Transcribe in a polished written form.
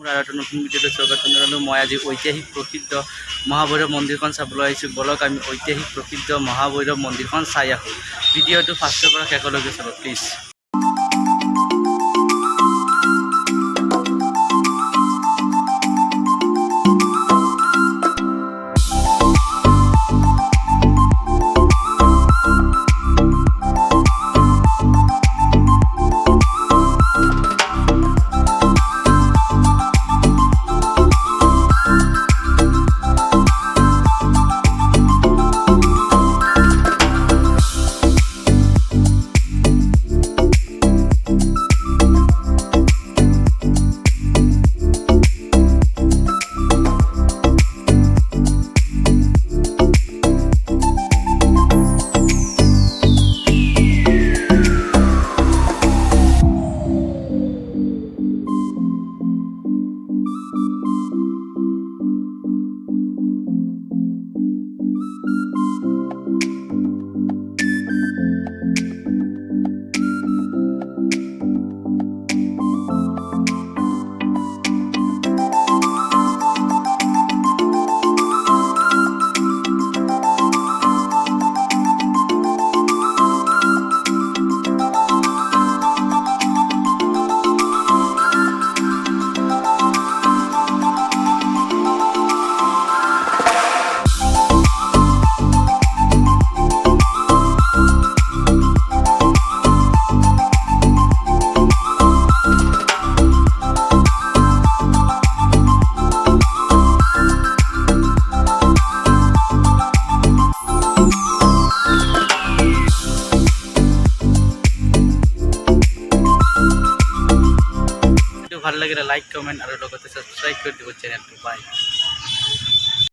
মোৰ আৰু এটা নতুন ভিডিঅ'লৈ স্বাগতম জনালোঁ। মই আজি ঐতিহাসিক প্ৰসিদ্ধ মহাভৈৰৱ মন্দিৰখন চাবলৈ আহিছোঁ। বলক আমি ঐতিহাসিক প্ৰসিদ্ধ মহাভৈৰৱ মন্দিৰখন চাই আহোঁ। ভিডিঅ'টো ফাৰ্ষ্টৰ পৰা শেষলৈকে চাব প্লিজ। ভাল লাগিলে লাইক কমেণ্ট আৰু লগতে ছাবস্ক্ৰাইব কৰি দিব চেনেলটো। বাই।